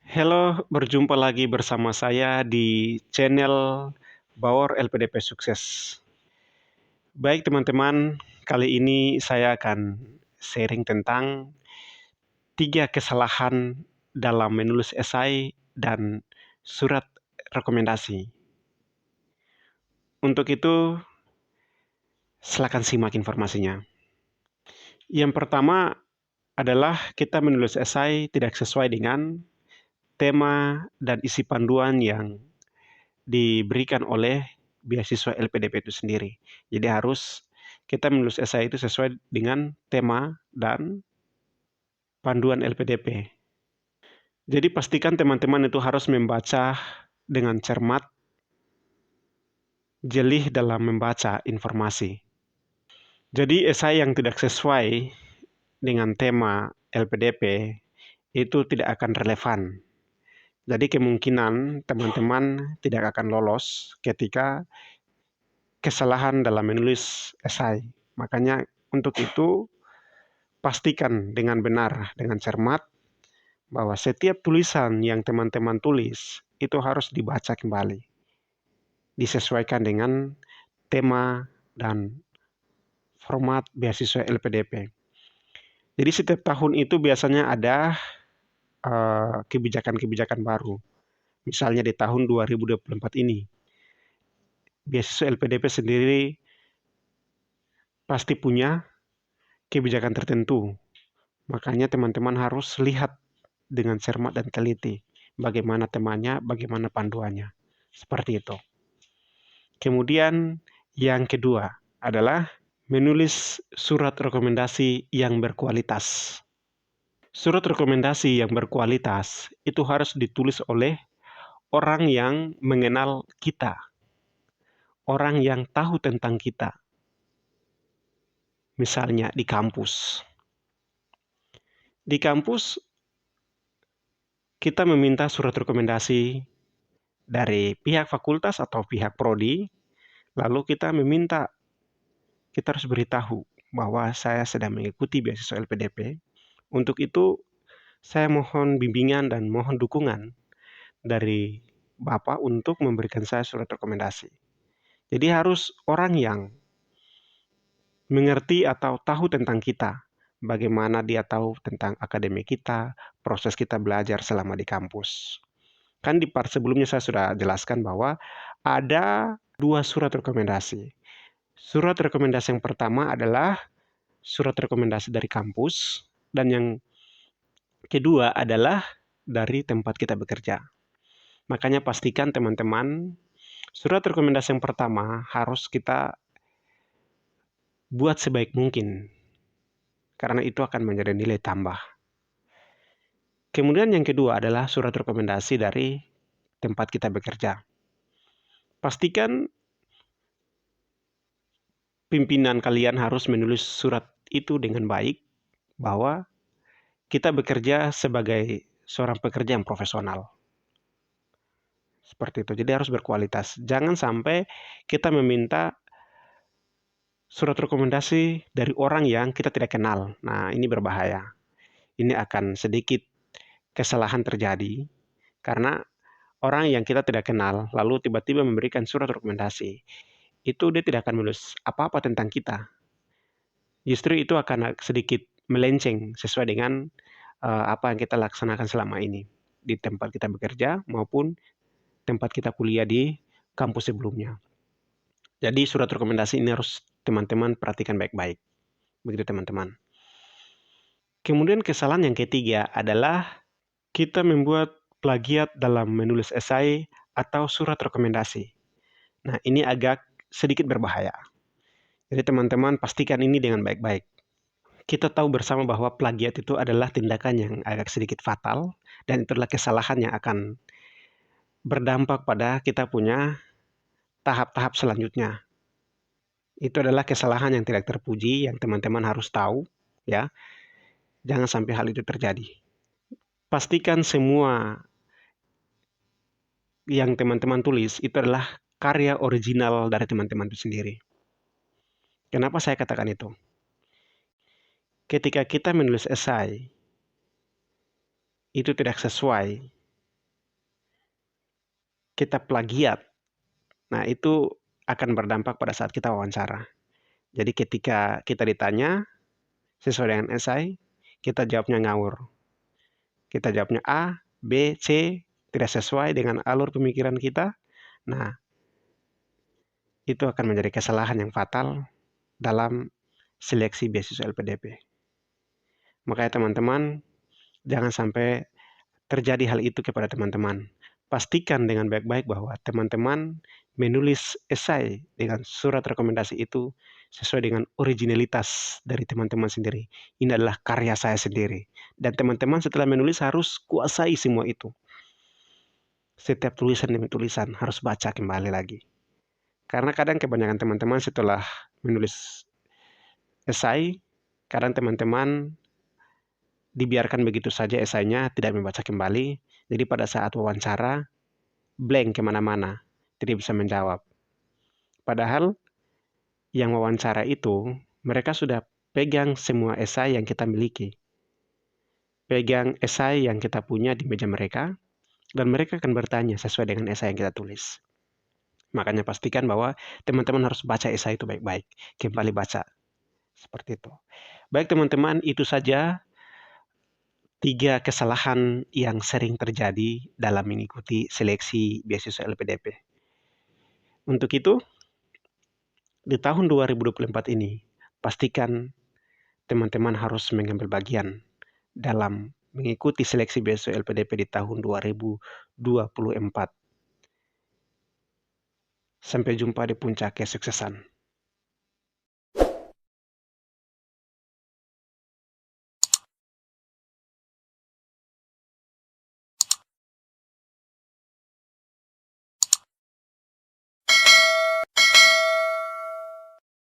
Halo, berjumpa lagi bersama saya di channel Bawor LPDP Sukses. Baik teman-teman, kali ini saya akan sharing tentang 3 kesalahan dalam menulis esai dan surat rekomendasi. Untuk itu, silakan simak informasinya. Yang pertama adalah kita menulis esai tidak sesuai dengan tema dan isi panduan yang diberikan oleh beasiswa LPDP itu sendiri. Jadi harus kita menulis esai itu sesuai dengan tema dan panduan LPDP. Jadi pastikan teman-teman itu harus membaca dengan cermat, jeli dalam membaca informasi. Jadi esai yang tidak sesuai dengan tema LPDP itu tidak akan relevan. Jadi kemungkinan teman-teman tidak akan lolos ketika kesalahan dalam menulis esai. Makanya untuk itu pastikan dengan benar, dengan cermat, bahwa setiap tulisan yang teman-teman tulis itu harus dibaca kembali, disesuaikan dengan tema dan format beasiswa LPDP. Jadi setiap tahun itu biasanya ada kebijakan-kebijakan baru. Misalnya di tahun 2024 ini, beasiswa LPDP sendiri pasti punya kebijakan tertentu. Makanya teman-teman harus lihat dengan cermat dan teliti bagaimana temanya, bagaimana panduannya. Seperti itu. Kemudian yang kedua adalah menulis surat rekomendasi yang berkualitas. Surat rekomendasi yang berkualitas itu harus ditulis oleh orang yang mengenal kita, orang yang tahu tentang kita. Misalnya di kampus. Di kampus kita meminta surat rekomendasi dari pihak fakultas atau pihak prodi, lalu kita harus beritahu bahwa saya sedang mengikuti beasiswa LPDP. Untuk itu, saya mohon bimbingan dan mohon dukungan dari Bapak untuk memberikan saya surat rekomendasi. Jadi harus orang yang mengerti atau tahu tentang kita, bagaimana dia tahu tentang akademik kita, proses kita belajar selama di kampus. Kan di part sebelumnya saya sudah jelaskan bahwa ada 2 surat rekomendasi. Surat rekomendasi yang pertama adalah surat rekomendasi dari kampus, dan yang kedua adalah dari tempat kita bekerja. Makanya pastikan teman-teman, surat rekomendasi yang pertama harus kita buat sebaik mungkin, karena itu akan menjadi nilai tambah. Kemudian yang kedua adalah surat rekomendasi dari tempat kita bekerja. Pastikan pimpinan kalian harus menulis surat itu dengan baik, bahwa kita bekerja sebagai seorang pekerja yang profesional. Seperti itu, jadi harus berkualitas. Jangan sampai kita meminta surat rekomendasi dari orang yang kita tidak kenal. Nah, ini berbahaya. Ini akan sedikit kesalahan terjadi, karena orang yang kita tidak kenal, lalu tiba-tiba memberikan surat rekomendasi. Itu dia tidak akan menulis apa-apa tentang kita. Justru itu akan sedikit melenceng sesuai dengan apa yang kita laksanakan selama ini di tempat kita bekerja maupun tempat kita kuliah di kampus sebelumnya. Jadi surat rekomendasi ini harus teman-teman perhatikan baik-baik. Begitu teman-teman. Kemudian kesalahan yang ketiga adalah kita membuat plagiat dalam menulis esai atau surat rekomendasi. Nah, ini agak sedikit berbahaya. Jadi teman-teman pastikan ini dengan baik-baik. Kita tahu bersama bahwa plagiat itu adalah tindakan yang agak sedikit fatal, dan itu adalah kesalahan yang akan berdampak pada kita punya tahap-tahap selanjutnya. Itu adalah kesalahan yang tidak terpuji, yang teman-teman harus tahu, ya. Jangan sampai hal itu terjadi. Pastikan semua yang teman-teman tulis itu adalah karya original dari teman-teman itu sendiri. Kenapa saya katakan itu? Ketika kita menulis esai, itu tidak sesuai kita plagiat, nah itu akan berdampak pada saat kita wawancara. Jadi ketika kita ditanya sesuai dengan esai, kita jawabnya ngawur. Kita jawabnya A, B, C, tidak sesuai dengan alur pemikiran kita. Nah, itu akan menjadi kesalahan yang fatal dalam seleksi beasiswa LPDP. Makanya teman-teman, jangan sampai terjadi hal itu kepada teman-teman. Pastikan dengan baik-baik bahwa teman-teman menulis esai dengan surat rekomendasi itu sesuai dengan originalitas dari teman-teman sendiri. Ini adalah karya saya sendiri. Dan teman-teman setelah menulis harus kuasai semua itu. Setiap tulisan demi tulisan harus baca kembali lagi. Karena kadang kebanyakan teman-teman setelah menulis esai, kadang teman-teman dibiarkan begitu saja esainya, tidak membaca kembali. Jadi pada saat wawancara, blank kemana-mana, tidak bisa menjawab. Padahal yang wawancara itu, mereka sudah pegang semua esai yang kita miliki. Pegang esai yang kita punya di meja mereka, dan mereka akan bertanya sesuai dengan esai yang kita tulis. Makanya pastikan bahwa teman-teman harus baca esai itu baik-baik. Kembali baca. Seperti itu. Baik teman-teman, itu saja 3 kesalahan yang sering terjadi dalam mengikuti seleksi beasiswa LPDP. Untuk itu, di tahun 2024 ini, pastikan teman-teman harus mengambil bagian dalam mengikuti seleksi beasiswa LPDP di tahun 2024. Sampai jumpa di puncak kesuksesan.